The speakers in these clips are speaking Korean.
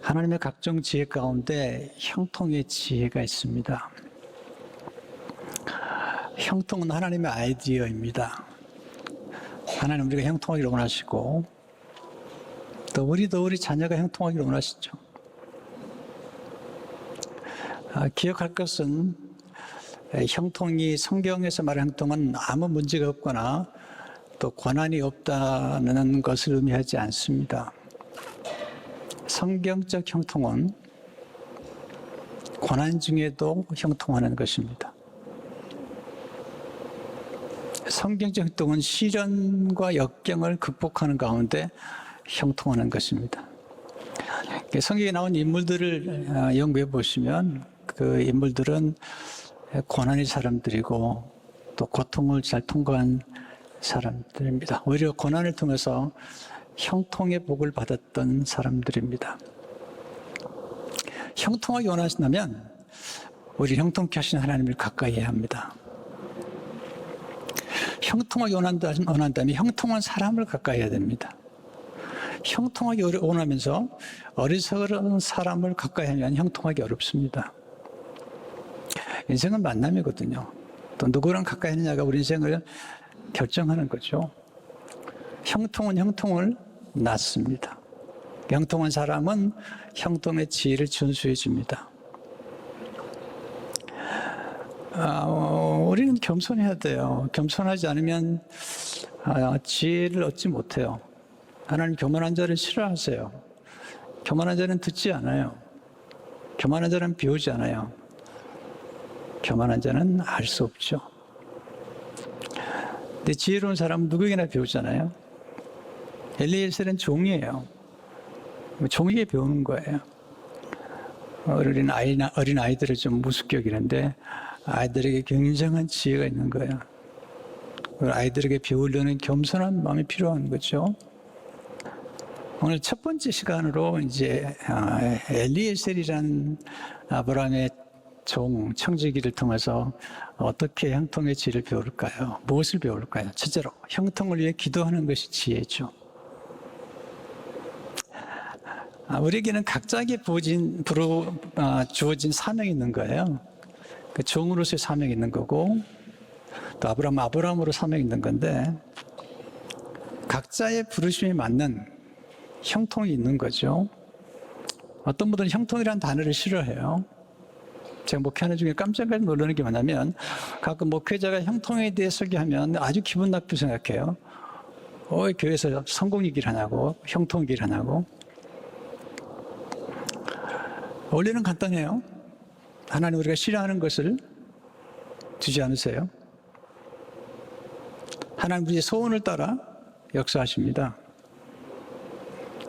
하나님의 각종 지혜 가운데 형통의 지혜가 있습니다. 형통은 하나님의 아이디어입니다. 하나님 우리가 형통하기를 원하시고 또 우리 자녀가 형통하기를 원하시죠. 기억할 것은 형통이 성경에서 말하는 형통은 아무 문제가 없거나 또 권한이 없다는 것을 의미하지 않습니다. 성경적 형통은 고난 중에도 형통하는 것입니다. 성경적 형통은 시련과 역경을 극복하는 가운데 형통하는 것입니다. 성경에 나온 인물들을 연구해 보시면 그 인물들은 고난의 사람들이고 또 고통을 잘 통과한 사람들입니다. 오히려 고난을 통해서 형통의 복을 받았던 사람들입니다. 형통하기 원하신다면 우리 형통케 하신 하나님을 가까이 해야 합니다. 형통하기 원한다면 형통한 사람을 가까이 해야 됩니다. 형통하기 원하면서 어리석은 사람을 가까이 하면 형통하기 어렵습니다. 인생은 만남이거든요. 또 누구랑 가까이 하느냐가 우리 인생을 결정하는 거죠. 형통은 형통을 낳습니다. 형통한 사람은 형통의 지혜를 준수해 줍니다. 우리는 겸손해야 돼요. 겸손하지 않으면 지혜를 얻지 못해요. 하나님 교만한 자를 싫어하세요. 교만한 자는 듣지 않아요. 교만한 자는 배우지 않아요. 교만한 자는 알 수 없죠. 근데 지혜로운 사람은 누구에게나 배우잖아요. 엘리에셀은 종이에요. 종에게 배우는 거예요. 어린 아이들을 좀 무섭게 여기는데 아이들에게 굉장한 지혜가 있는 거예요. 아이들에게 배우려는 겸손한 마음이 필요한 거죠. 오늘 첫 번째 시간으로 이제 엘리에셀이라는 아브라함의 청지기를 통해서 어떻게 형통의 지혜를 배울까요? 무엇을 배울까요? 첫째로 형통을 위해 기도하는 것이 지혜죠. 우리에게는 각자에게 주어진 사명이 있는 거예요. 그 종으로서의 사명이 있는 거고 또 아브라함으로 사명이 있는 건데 각자의 부르심에 맞는 형통이 있는 거죠. 어떤 분들은 형통이라는 단어를 싫어해요. 제가 목회하는 중에 깜짝 놀라는 게 뭐냐면 가끔 목회자가 형통에 대해 설교하면 아주 기분 나쁘게 생각해요. 교회에서 성공 얘기를 하냐고 형통 얘기를 하냐고. 원리는 간단해요. 하나님 우리가 싫어하는 것을 주지 않으세요. 하나님 우리의 소원을 따라 역사하십니다.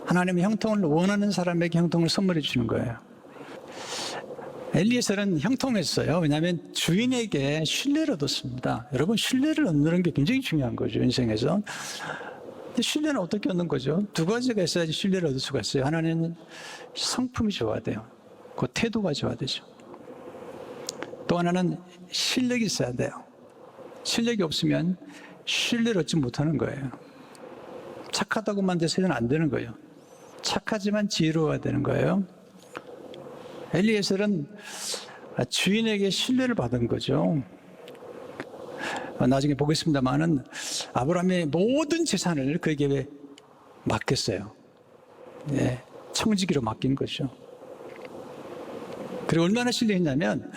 하나님은 형통을 원하는 사람에게 형통을 선물해 주는 거예요. 엘리에셀은 형통했어요. 왜냐하면 주인에게 신뢰를 얻었습니다. 여러분 신뢰를 얻는 게 굉장히 중요한 거죠. 인생에서. 근데 신뢰는 어떻게 얻는 거죠? 두 가지가 있어야지 신뢰를 얻을 수가 있어요. 하나는 성품이 좋아야 돼요. 그 태도가 좋아야 되죠. 또 하나는 실력이 있어야 돼요. 실력이 없으면 신뢰를 얻지 못하는 거예요. 착하다고만 돼서는 안 되는 거예요. 착하지만 지혜로워야 되는 거예요. 엘리에셀은 주인에게 신뢰를 받은 거죠. 나중에 보겠습니다만은 아브라함의 모든 재산을 그에게 맡겼어요. 네, 청지기로 맡긴 거죠. 그리고 얼마나 신뢰했냐면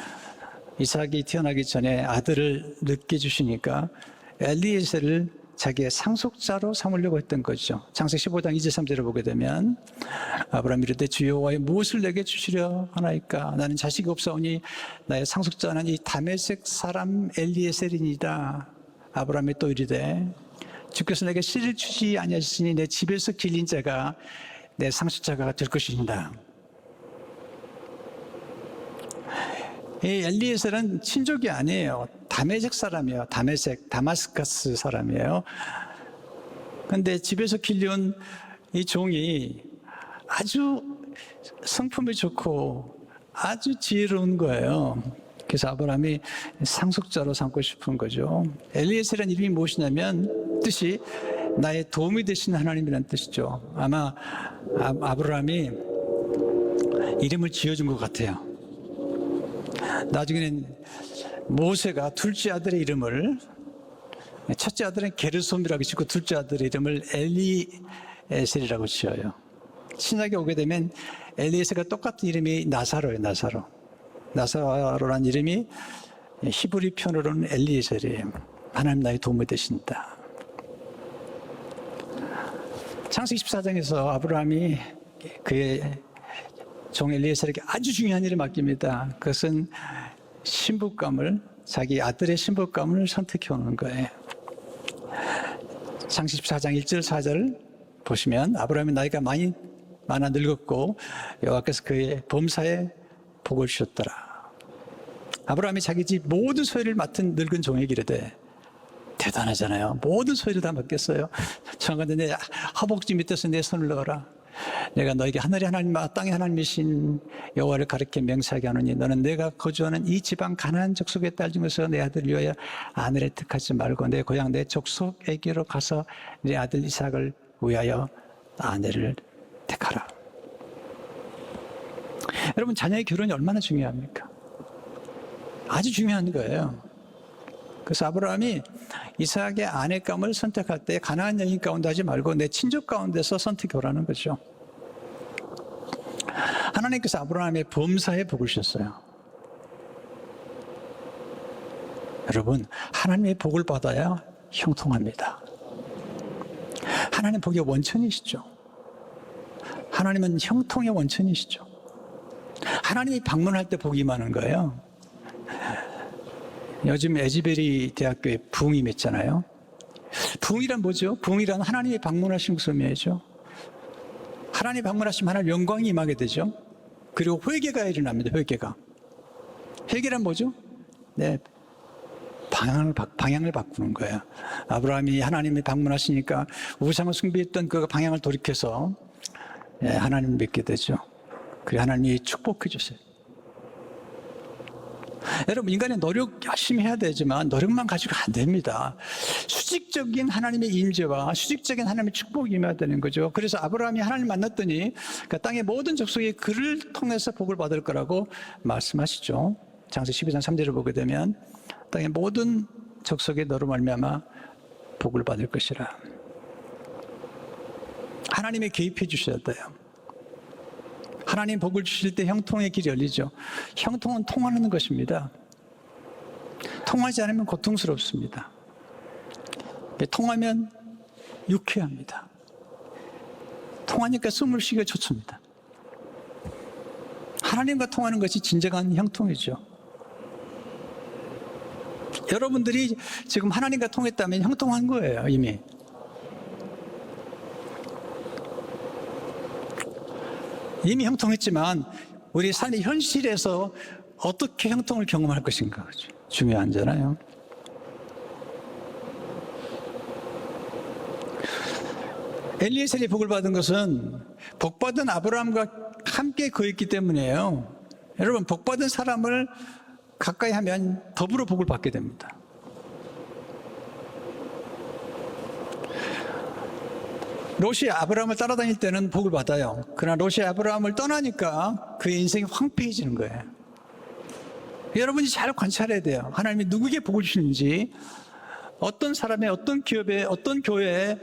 이삭이 태어나기 전에 아들을 늦게 주시니까 엘리에셀을 자기의 상속자로 삼으려고 했던 거죠. 창세기 15장 2절 3절을 보게 되면 아브라함이 이르되 주 여호와의 무엇을 내게 주시려 하나이까 나는 자식이 없사오니 나의 상속자는 이 다메섹 사람 엘리에셀이니이다. 아브라함이 또 이르되 주께서 내게 씨를 주지 아니하시니 내 집에서 길린 자가 내 상속자가 될 것이니이다. 이 엘리에셀은 친족이 아니에요. 다메섹 사람이에요. 다마스커스 사람이에요. 그런데 집에서 길려온 이 종이 아주 성품이 좋고 아주 지혜로운 거예요. 그래서 아브라함이 상속자로 삼고 싶은 거죠. 엘리에셀이라는 이름이 무엇이냐면 뜻이 나의 도움이 되시는 하나님이라는 뜻이죠. 아마 아브라함이 이름을 지어준 것 같아요. 나중에는 모세가 둘째 아들의 이름을, 첫째 아들은 게르솜이라고 짓고 둘째 아들의 이름을 엘리에셀이라고 지어요. 신약에 오게 되면 엘리에셀과 똑같은 이름이 나사로예요. 나사로라는 이름이 히브리 표현으로는 엘리에셀이에요. 하나님 나의 도움이 되신다. 창세기 14장에서 아브라함이 그의 종 엘리에셀에게 아주 중요한 일을 맡깁니다. 그것은 신부감을, 자기 아들의 신부감을 선택해 오는 거예요. 창세기 14장 1절 4절 보시면 아브라함이 나이가 많아 늙었고 여호와께서 그의 범사에 복을 주셨더라. 아브라함이 자기 집 모든 소유를 맡은 늙은 종에게 이르되, 대단하잖아요. 모든 소유를 다 맡겼어요. 청하건대 내 허벅지 밑에서 내 손을 넣어라. 내가 너에게 하늘의 하나님과 땅의 하나님이신 여호와를 가리켜 맹세하게 하노니 너는 내가 거주하는 이 지방 가나안 족속의 딸 중에서 내 아들을 위하여 아내를 택하지 말고 내 고향 내 족속에게로 가서 내 아들 이삭을 위하여 아내를 택하라. 여러분, 자녀의 결혼이 얼마나 중요합니까? 아주 중요한 거예요. 그래서 아브라함이 이삭의 아내감을 선택할 때 가나안 여인 가운데 하지 말고 내 친족 가운데서 선택해 오라는 거죠. 하나님께서 아브라함의 범사에 복을 주셨어요. 여러분, 하나님의 복을 받아야 형통합니다. 하나님 복의 원천이시죠. 하나님은 형통의 원천이시죠. 하나님이 방문할 때 복이 임하는 거예요. 요즘 에즈베리 대학교에 부흥이 맺잖아요. 부흥이란 뭐죠? 부흥이란 하나님이 방문하신 것을 의미하죠. 하나님이 방문하시면 하나님 영광이 임하게 되죠. 그리고 회개가 일어납니다. 회개란 뭐죠? 네, 방향을 바꾸는 거예요. 아브라함이 하나님이 방문하시니까 우상을 숭배했던 그 방향을 돌이켜서 하나님을 믿게 되죠. 그리고 하나님이 축복해 주세요. 여러분, 인간의 노력 열심히 해야 되지만 노력만 가지고 안 됩니다. 수직적인 하나님의 임재와 수직적인 하나님의 축복이 임해야 되는 거죠. 그래서 아브라함이 하나님 만났더니 그 땅의 모든 족속이 그를 통해서 복을 받을 거라고 말씀하시죠. 창세기 12장 3절을 보게 되면 땅의 모든 족속이 너로 말미암아 복을 받을 것이라. 하나님이 개입해 주셔야 돼요. 하나님 복을 주실 때 형통의 길이 열리죠. 형통은 통하는 것입니다. 통하지 않으면 고통스럽습니다. 통하면 유쾌합니다. 통하니까 숨을 쉬기가 좋습니다. 하나님과 통하는 것이 진정한 형통이죠. 여러분들이 지금 하나님과 통했다면 형통한 거예요, 이미. 이미 형통했지만 우리 삶의 현실에서 어떻게 형통을 경험할 것인가 중요하잖아요. 엘리에셀이 복을 받은 것은 복받은 아브라함과 함께 거했기 때문이에요. 여러분, 복받은 사람을 가까이 하면 더불어 복을 받게 됩니다. 롯이 아브라함을 따라다닐 때는 복을 받아요. 그러나 롯이 아브라함을 떠나니까 그의 인생이 황폐해지는 거예요. 여러분이 잘 관찰해야 돼요. 하나님이 누구에게 복을 주시는지, 어떤 사람의, 어떤 기업에, 어떤 교회에,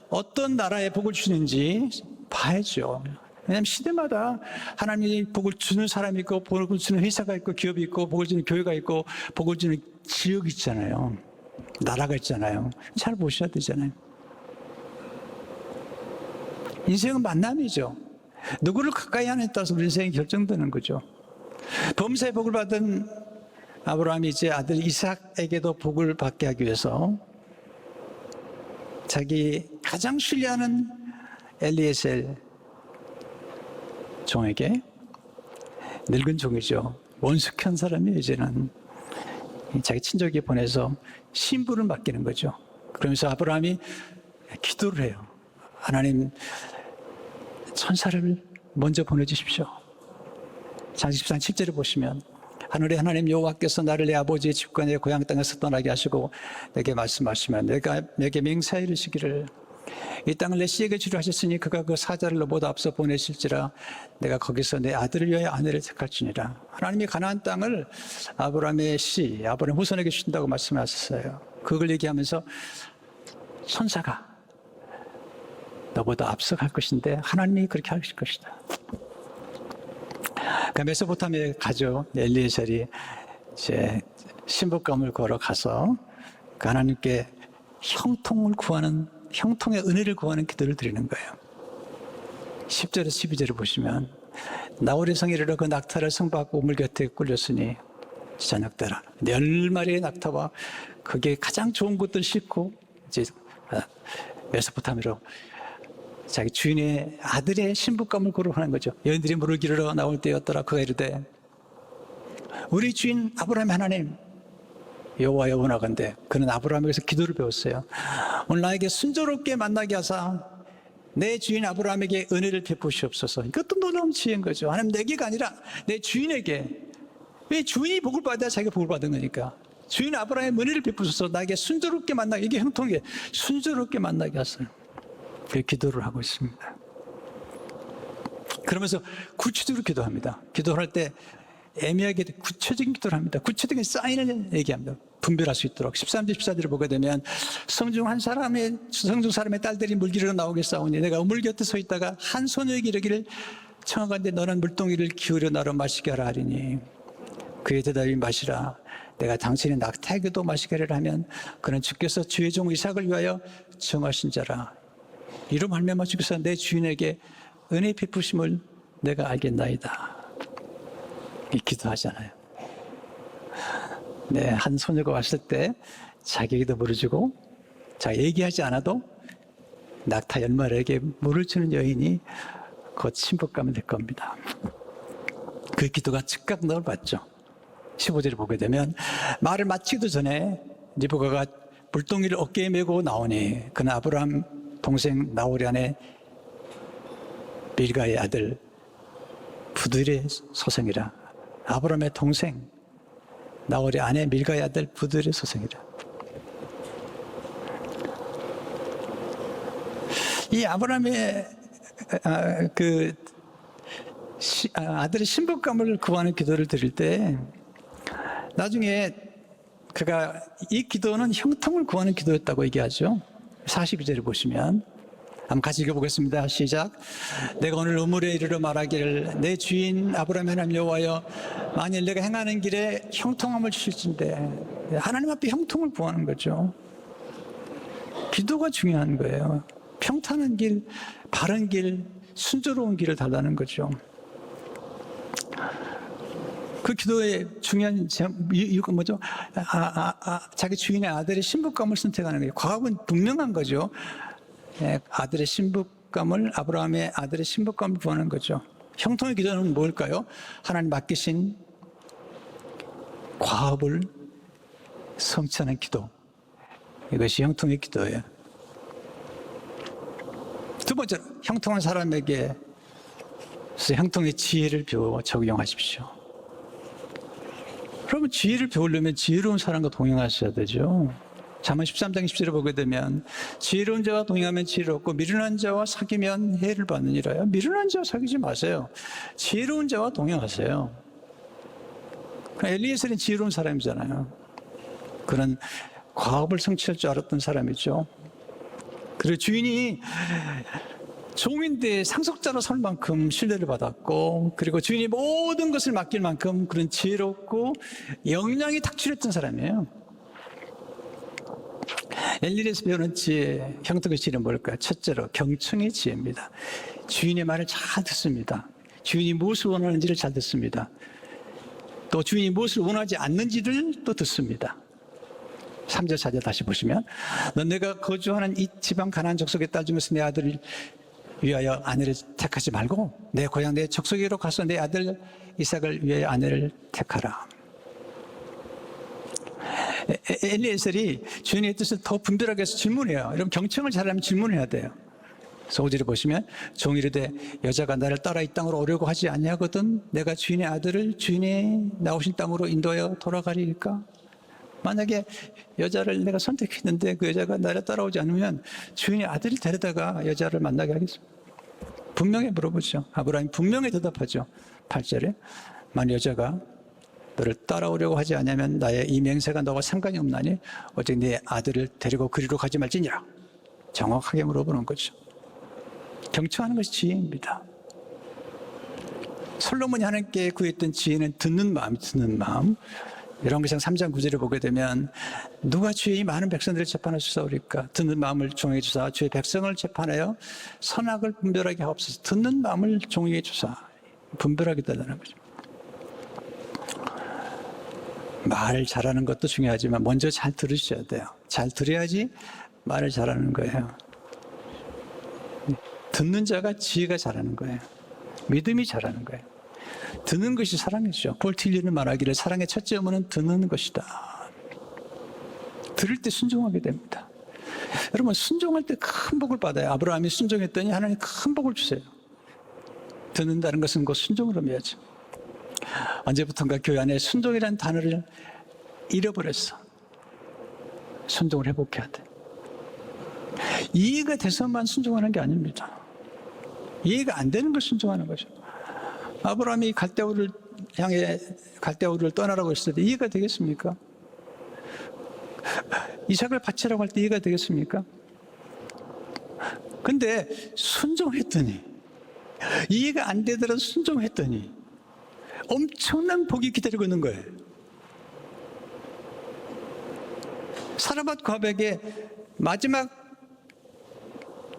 어떤 나라에 복을 주시는지 봐야죠. 왜냐하면 시대마다 하나님이 복을 주는 사람이 있고, 복을 주는 회사가 있고, 기업이 있고, 복을 주는 교회가 있고, 복을 주는 지역이 있잖아요. 나라가 있잖아요. 잘 보셔야 되잖아요. 인생은 만남이죠. 누구를 가까이 하느냐에 따라서 우리 인생이 결정되는 거죠. 범사의 복을 받은 아브라함이 이제 아들 이삭에게도 복을 받게 하기 위해서 자기 가장 신뢰하는 엘리에셀 종에게, 늙은 종이죠. 원숙한 사람이 이제는 자기 친족에게 보내서 신부를 맡기는 거죠. 그러면서 아브라함이 기도를 해요. 하나님, 천사를 먼저 보내주십시오. 창세기 14장 7절을 보시면 하늘의 하나님 여호와께서 나를 내 아버지의 집과 내 고향 땅에서 떠나게 하시고 내게 말씀하시면 내가 내게 맹세하여 이르시기를 이 땅을 내 씨에게 주려 하셨으니 그가 그 사자를 너보다 앞서 보내실지라 내가 거기서 내 아들을 위하여 아내를 택할지니라. 하나님이 가나안 땅을 아브라함의 씨, 아브라함 후손에게 주신다고 말씀하셨어요. 그걸 얘기하면서 손자가 너보다 앞서갈 것인데 하나님이 그렇게 하실 것이다. 그러니까 메소포타미아에 가죠. 엘리에셀이 이제 신부감을 걸어가서 하나님께 형통의 은혜를 구하는 기도를 드리는 거예요. 10절에서 12절을 보시면 나홀의 성에 이르러 그 낙타를 성박고 우물 곁에 꿀렸으니 저녁 때라 10마리의 낙타와 그게 가장 좋은 것들 싣고 이제 메소포타미아로 자기 주인의 아들의 신부감을 고려하는 거죠. 여인들이 물을 기르러 나올 때였더라. 그가 이르되 우리 주인 아브라함의 하나님 여호와여 원하건대. 그는 아브라함에게서 기도를 배웠어요. 오늘 나에게 순조롭게 만나게 하사 내 주인 아브라함에게 은혜를 베푸시옵소서. 이것도 놀라운 지혜인 거죠. 하나님 내게가 아니라 내 주인에게. 왜 주인이 복을 받아야 자기가 복을 받은 거니까. 주인 아브라함의 은혜를 베푸소서. 나에게 순조롭게 만나게. 이게 형통이에요. 순조롭게 만나게 하세요. 그 기도를 하고 있습니다. 그러면서 구체적으로 기도합니다. 기도할 때 애매하게 구체적인 기도를 합니다. 구체적인 사인을 얘기합니다. 분별할 수 있도록. 13절 14절을 보게 되면 성중 사람의 딸들이 물기르러 나오겠사오니 내가 우물 곁에 서 있다가 한 소녀에게 이르기를 청하건대 너는 물동이를 기울여 나로 마시게 하라 하리니 그의 대답이 마시라. 내가 당신의 낙타에게도 마시게 하리라 하면 그는 주께서 주의 종 이삭을 위하여 정하신 자라. 이로 말미암아 주께서 내 주인에게 은혜 베푸심을 내가 알겠나이다. 이 기도하잖아요. 네, 한 소녀가 왔을 때 자기에게도 물을 주고 자 얘기하지 않아도 낙타 10마리에게 물을 주는 여인이 곧 신부감이 될 겁니다. 그 기도가 즉각 너를 받죠. 15절을 보게 되면 말을 마치기도 전에 리브가가 물동이를 어깨에 메고 나오니 그는 아브라함 동생 나홀의 아내 밀가의 아들 부두엘의 소생이라. 아브라함의 동생 나홀의 아내 밀가의 아들 부두엘의 소생이라. 이 아브라함의 아들의 신부감을 구하는 기도를 드릴 때 나중에 그가 이 기도는 형통을 구하는 기도였다고 얘기하죠. 42절을 보시면 한번 같이 읽어보겠습니다. 시작. 내가 오늘 우물에 이르러 말하기를 내 주인 아브라함 하나님 여호와여 만일 내가 행하는 길에 형통함을 주실진데 하나님 앞에 형통을 구하는 거죠. 기도가 중요한 거예요. 평탄한 길, 바른 길, 순조로운 길을 달라는 거죠. 그 기도의 중요한 이유가 뭐죠? 자기 주인의 아들의 신부감을 선택하는 거예요. 과학은 분명한 거죠. 아들의 신부감을, 아브라함의 아들의 신부감을 구하는 거죠. 형통의 기도는 뭘까요? 하나님 맡기신 과업을 성취하는 기도. 이것이 형통의 기도예요. 두 번째로, 형통한 사람에게 형통의 지혜를 배워 적용하십시오. 그러면 지혜를 배우려면 지혜로운 사람과 동행하셔야 되죠. 잠언 13장 10절을 보게 되면 지혜로운 자와 동행하면 지혜롭고 미련한 자와 사귀면 해를 받느니라요. 미련한 자와 사귀지 마세요. 지혜로운 자와 동행하세요. 엘리에셀은 지혜로운 사람이잖아요. 그는 과업을 성취할 줄 알았던 사람이죠. 그리고 주인이 종인데 상속자로 설 만큼 신뢰를 받았고, 그리고 주인이 모든 것을 맡길 만큼 그런 지혜롭고 역량이 탁출했던 사람이에요. 엘리에셀에서 배우는 지혜, 형통의 지혜는 뭘까요? 첫째로 경청의 지혜입니다. 주인의 말을 잘 듣습니다. 주인이 무엇을 원하는지를 잘 듣습니다. 또 주인이 무엇을 원하지 않는지를 또 듣습니다. 3절 4절 다시 보시면 넌 내가 거주하는 이 지방 가나안 족속의 딸 중에서 내 아들을 위하여 아내를 택하지 말고 내 고향 내 족속으로 가서 내 아들 이삭을 위하여 아내를 택하라. 엘리에셀이 주인의 뜻을 더 분별하게 해서 질문해요. 여러분 경청을 잘하면 질문해야 돼요. 5절에 보시면 종이 이르되 여자가 나를 따라 이 땅으로 오려고 하지 아니하거든 내가 주인의 아들을 주인의 나오신 땅으로 인도하여 돌아가리까? 만약에 여자를 내가 선택했는데 그 여자가 나를 따라오지 않으면 주인이 아들을 데려다가 여자를 만나게 하겠습니다. 분명히 물어보죠. 아브라함이 분명히 대답하죠. 8절에 만약 여자가 너를 따라오려고 하지 않으면 나의 이 맹세가 너와 상관이 없나니 어제 네 아들을 데리고 그리로 가지 말지니라. 정확하게 물어보는 거죠. 경청하는 것이 지혜입니다. 솔로몬이 하나님께 구했던 지혜는 듣는 마음. 열왕기상 3장 9절에 보게 되면 누가 주의 이 많은 백성들을 재판할 수 있사오리까? 듣는 마음을 종에게 주사 주의 백성을 재판하여 선악을 분별하게 하옵소서. 듣는 마음을 종에게 주사 분별하게 달라는 거죠. 말을 잘하는 것도 중요하지만 먼저 잘 들으셔야 돼요. 잘 들어야지 말을 잘하는 거예요. 듣는 자가 지혜가 잘하는 거예요. 믿음이 잘하는 거예요. 듣는 것이 사랑이죠. 볼틸리는 말하기를 사랑의 첫째 의무는 듣는 것이다. 들을 때 순종하게 됩니다. 여러분 순종할 때 큰 복을 받아요. 아브라함이 순종했더니 하나님 큰 복을 주세요. 듣는다는 것은 곧 순종을 의미하죠. 언제부턴가 교회 안에 순종이라는 단어를 잃어버렸어. 순종을 회복해야 돼. 이해가 돼서만 순종하는 게 아닙니다. 이해가 안 되는 걸 순종하는 거죠. 아브라함이 갈대우를 향해 갈대우를 떠나라고 했을 때 이해가 되겠습니까? 이삭을 바치라고 할 때 이해가 되겠습니까? 근데 순종했더니 이해가 안 되더라도 순종했더니 엄청난 복이 기다리고 있는 거예요. 사르밧 과백의 마지막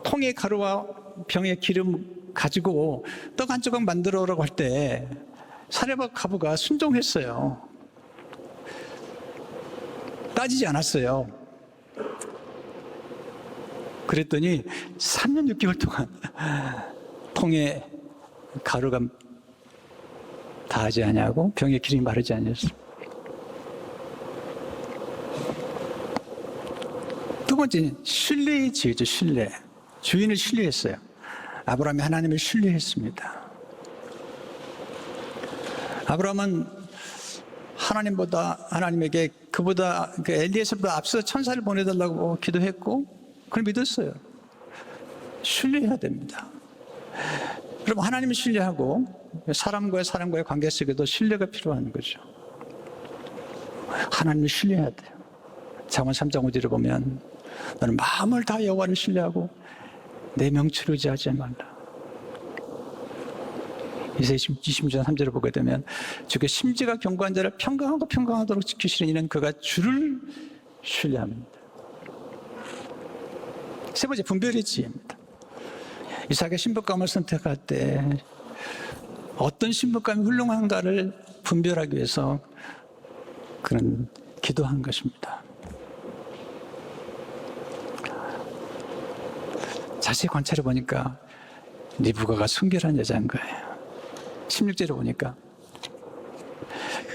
통의 가루와 병의 기름 가지고 떡 한 조각 만들어 오라고 할 때 사르밧 과부가 순종했어요. 따지지 않았어요. 그랬더니 3년 6개월 동안 통의 가루가 다하지 아니하고 병의 기름이 마르지 아니했어요. 두 번째, 신뢰의 지혜죠. 신뢰. 주인을 신뢰했어요. 아브라함이 하나님을 신뢰했습니다. 아브라함은 하나님에게 그보다 엘리에서보다 앞서 천사를 보내달라고 기도했고 그걸 믿었어요. 신뢰해야 됩니다. 여러분 하나님을 신뢰하고 사람과의 관계 속에도 신뢰가 필요한 거죠. 하나님을 신뢰해야 돼요. 잠언 3장 5절에 보면 너는 마음을 다 여호와를 신뢰하고 내 명철을 의지하지 말라. 이사야 20장 3절을 보게 되면 주께 심지가 견고한 자를 평강하도록 지키시는 이는 그가 주를 신뢰합니다. 세 번째, 분별의 지혜입니다. 이삭의 신부감을 선택할 때 어떤 신부감이 훌륭한가를 분별하기 위해서 그는 기도한 것입니다. 자세히 관찰해 보니까 리브가가 순결한 여자인 거예요. 16절에 보니까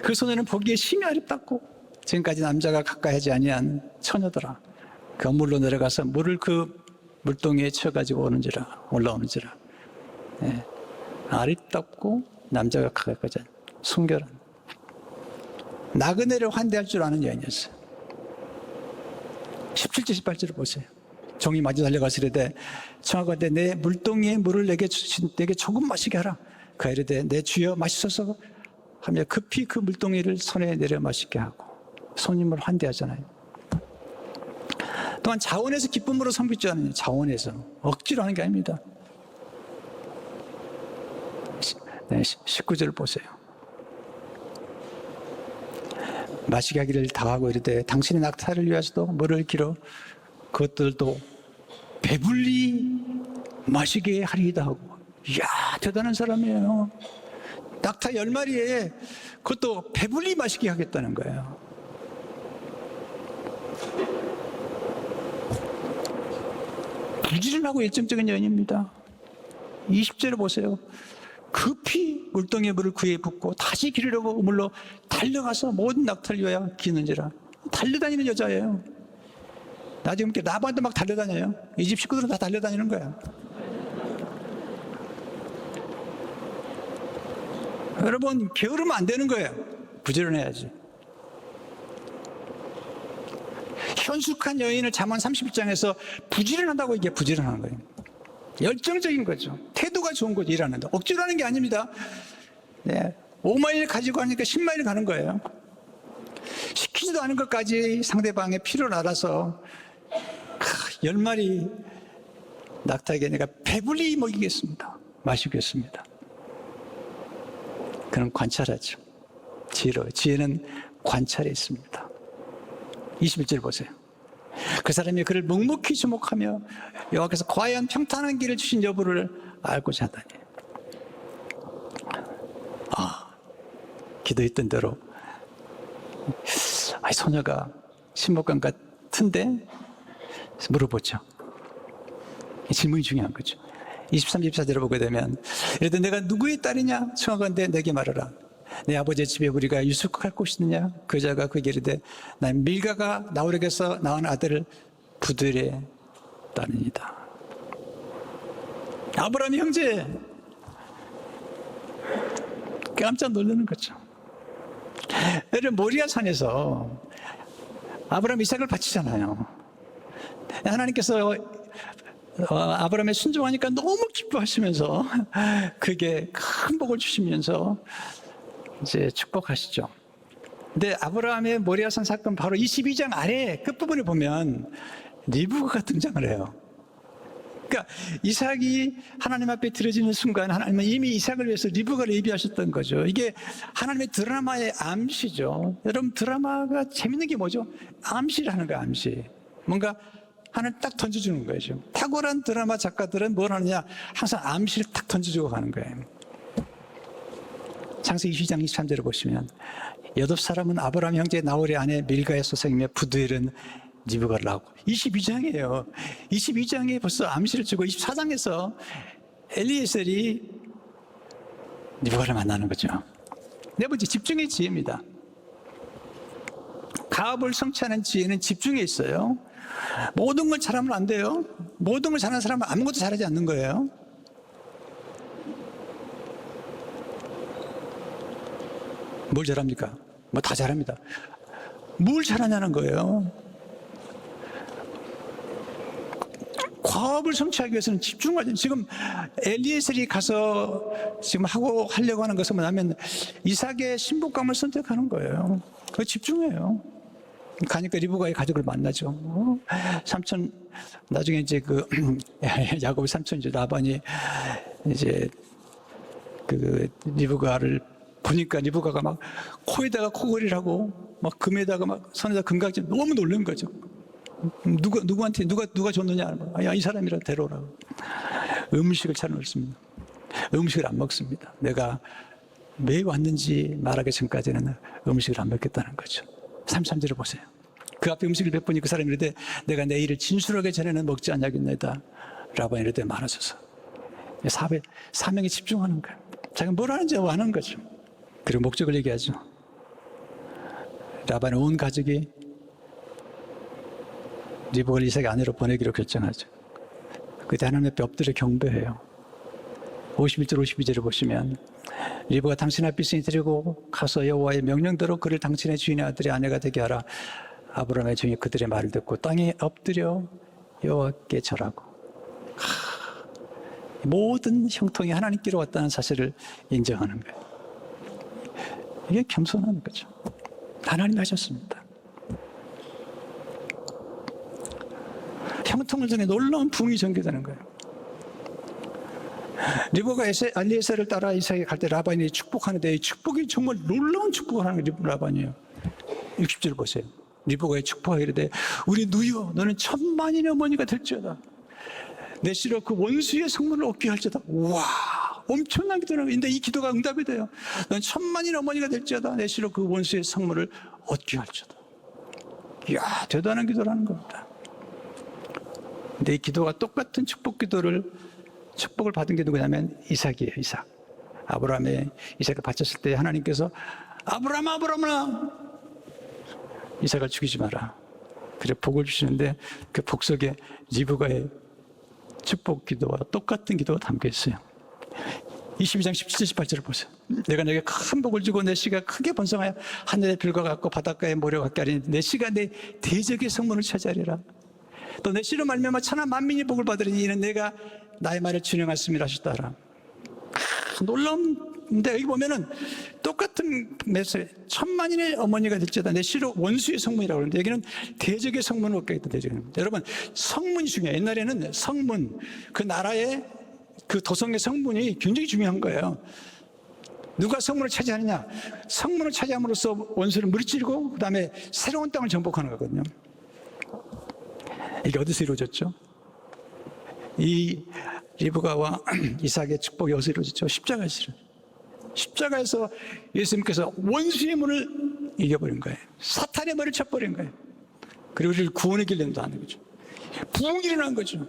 그 손에는 보기에 심히 아름답고 지금까지 남자가 가까이 하지 아니한 처녀더라. 건물로 내려가서 물을 그 물동이에 채워가지고 올라오는지라. 네. 아름답고 남자가 가까이 하지 않은 순결한 나그네를 환대할 줄 아는 여인이었어요. 17절 18절을 보세요. 종이 마주 달려가서 이르되 청하건대 내 물동이에 물을 내게 조금 마시게 하라. 그가 이르되 내 주여 마시소서 하며 급히 그 물동이를 손에 내려 마시게 하고 손님을 환대하잖아요. 또한 자원에서 기쁨으로 섬길 줄 아는 자원에서 억지로 하는 게 아닙니다. 19절을 보세요. 마시게 하기를 다하고 이르되 당신의 낙타를 위하여서도 물을 길어 그것들도 배불리 마시게 하리이다 하고. 이야 대단한 사람이에요. 낙타 10마리에 그것도 배불리 마시게 하겠다는 거예요. 부지런하고 열정적인 여인입니다. 20절을 보세요. 급히 물동이에 물을 그에 붓고 다시 기르려고 우물로 달려가서 모든 낙타를 위하여 기는지라. 달려다니는 여자예요. 나중에 나반도 막 달려다녀요. 이 집 식구들은 다 달려다니는 거야. 여러분 게으르면 안 되는 거예요. 부지런해야지. 현숙한 여인을 잠언 31장에서 부지런하다고 이게 부지런한 거예요. 열정적인 거죠. 태도가 좋은 거죠. 일하는데 억지로 하는 게 아닙니다. 네, 5마일 가지고 하니까 10마일 가는 거예요. 시키지도 않은 것까지 상대방의 필요를 알아서 10마리 낙타에게 내가 배불리 먹이겠습니다. 마시겠습니다. 그는 관찰하죠. 지혜는 관찰에 있습니다. 21절 보세요. 그 사람이 그를 묵묵히 주목하며 여호와께서 과연 평탄한 길을 주신 여부를 알고자 하다니. 기도했던 대로 소녀가 신복감 같은데 물어보죠. 질문이 중요한 거죠. 23, 24절을 보게 되면 이래도 내가 누구의 딸이냐 청하건대 내게 말하라. 내 아버지의 집에 우리가 유숙할 곳이 있느냐. 그 여자가 그에게 이르되 난 밀가가 나홀에게서 낳은 아들을 부두엘에 따르니이다. 아브라함 형제 깜짝 놀라는 거죠. 여러분 모리아 산에서 아브라함 이삭을 바치잖아요. 하나님께서 아브라함의 순종하니까 너무 기뻐하시면서 그게 큰 복을 주시면서 이제 축복하시죠. 근데 아브라함의 모리아산 사건 바로 22장 아래 끝부분에 보면 리브가가 등장을 해요. 그러니까 이삭이 하나님 앞에 드려지는 순간 하나님은 이미 이삭을 위해서 리브가를 예비하셨던 거죠. 이게 하나님의 드라마의 암시죠. 여러분 드라마가 재밌는 게 뭐죠? 암시를 하는 거야. 암시. 뭔가 하나를 딱 던져주는 거죠. 탁월한 드라마 작가들은 뭘 하느냐? 항상 암시를 딱 던져주고 가는 거예요. 창세기 22장 23절을 보시면 여덟 사람은 아브라함 형제 나홀의 아내 밀가의 소생이며 부두엘은 리브가를 낳고 22장이에요. 22장에 벌써 암시를 주고 24장에서 엘리에셀이 리브가를 만나는 거죠. 네 번째 집중의 지혜입니다. 가업을 성취하는 지혜는 집중에 있어요. 모든 걸 잘하면 안 돼요. 모든 걸 잘하는 사람은 아무것도 잘하지 않는 거예요. 뭘 잘합니까? 뭐 다 잘합니다. 뭘 잘하냐는 거예요. 과업을 성취하기 위해서는 집중하죠. 지금 엘리에셀이 가서 지금 하려고 하는 것은 뭐냐면 이삭의 신복감을 선택하는 거예요. 그 집중해요. 가니까 리브가의 가족을 만나죠. 삼촌, 나중에 이제 그 야곱의 삼촌 이제 라반이 이제 그 리브가를 보니까 리브가가 막 코에다가 코걸이를 하고 막 금에다가 막 손에다 금각지 너무 놀란 거죠. 누구한테 누가 줬느냐? 야, 이 사람이라 데려오라고. 음식을 차려놓습니다. 음식을 안 먹습니다. 내가 왜 왔는지 말하기 전까지는 음식을 안 먹겠다는 거죠. 33절을 보세요. 그 앞에 음식을 베푸니 그 사람이 이르되 내가 내 일을 진술하기 전에는 먹지 않냐겠나이다. 라반이 이르되 말하소서. 사명에 집중하는 거예요. 자기가 뭘 하는지 아는 거죠. 그리고 목적을 얘기하죠. 라반의 온 가족이 리브가를 이삭의 아내로 보내기로 결정하죠. 그때 하나님 앞에 엎드려 경배해요. 51절 52절을 보시면 리브가 당신 앞에 있으니 데리고 가서 여호와의 명령대로 그를 당신의 주인의 아들의 아내가 되게 하라. 아브라함의 종이 그들의 말을 듣고 땅에 엎드려 여호와께 절하고 모든 형통이 하나님께로 왔다는 사실을 인정하는 거예요. 이게 겸손한 거죠. 하나님 하셨습니다. 형통을 통해 놀라운 부흥이 전개되는 거예요. 리브가 엘리에셀을 따라 이삭에 갈 때 라반이 축복하는데 이 축복이 정말 놀라운 축복을 하는 게 라반이에요. 60절 보세요. 리브가의 축복하기를 이르되 우리 누이여 너는 천만인의 어머니가 될지어다. 내 씨로 그 원수의 성물을 얻게 할지어다. 와, 엄청난 기도라는 거예요. 근데 이 기도가 응답이 돼요. 너는 천만인의 어머니가 될지어다. 내 씨로 그 원수의 성물을 얻게 할지어다. 이야, 대단한 기도라는 겁니다. 근데 이 기도가 똑같은 축복을 받은 게 누구냐면 이삭이에요. 이삭. 아브라함의 이삭을 바쳤을 때 하나님께서 아브라함아 이삭을 죽이지 마라. 그래 복을 주시는데 그 복 속에 리브가의 축복 기도와 똑같은 기도가 담겨 있어요. 22장 17, 18절을 보세요. 내가 내게 큰 복을 주고 내 씨가 크게 번성하여 하늘의 별과 같고 바닷가의 모래와 같게 하리니 내 씨가 내 대적의 성문을 차지하리라. 또 내 씨로 말미암아 천하 만민이 복을 받으리니 이는 내가 나의 말을 준행하였음이라 하셨다라. 놀라운데 여기 보면은 똑같은 메시지, 천만인의 어머니가 될지어다 내 씨로 원수의 성문이라고 그러는데 여기는 대적의 성문을 얻게 했다. 대적은. 여러분 성문이 중요해요. 옛날에는 성문, 그 나라의 그 도성의 성문이 굉장히 중요한 거예요. 누가 성문을 차지하느냐? 성문을 차지함으로써 원수를 무찌르고 그다음에 새로운 땅을 정복하는 거거든요. 이게 어디서 이루어졌죠? 이 리브가와 이삭의 축복이 어디서 이루어졌죠? 십자가에서. 십자가에서 예수님께서 원수의 문을 이겨버린 거예요. 사탄의 머리를 쳐버린 거예요. 그리고 우리를 구원의 길로 인도하는 거죠. 부흥이 일어난 거죠.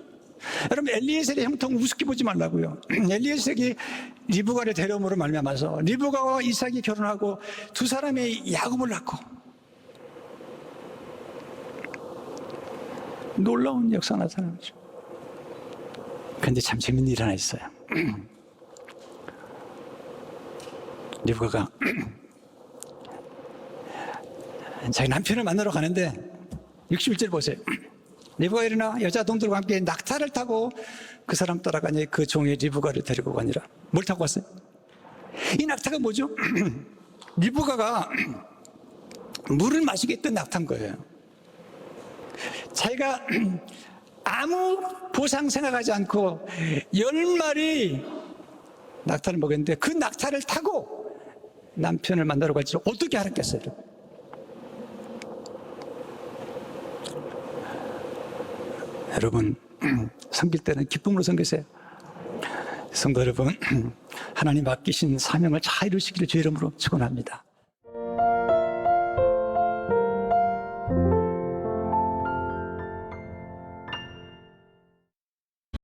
여러분 엘리에셀의 형통 우습게 보지 말라고요. 엘리에셀이 리브가를 데려옴으로 말미암아서 리브가와 이삭이 결혼하고 두 사람이 야곱을 낳고 놀라운 역사가 나타나는 거죠. 그런데 참 재밌는 일이 하나 있어요. 리브가가 자기 남편을 만나러 가는데 61절 보세요. 리브가 일어나 여자 동들과 함께 낙타를 타고 그 사람 따라가니 그 종이 리브가를 데리고 가니라. 뭘 타고 갔어요? 이 낙타가 뭐죠? 리브가가 물을 마시게 했던 낙타인 거예요. 자기가 아무 보상 생각하지 않고 10마리 낙타를 먹였는데 그 낙타를 타고 남편을 만나러 갈지 어떻게 알았겠어요? 여러분 섬길 때는 기쁨으로 섬기세요. 성도 여러분, 하나님 맡기신 사명을 잘 이루시기를 주의 이름으로 축원합니다.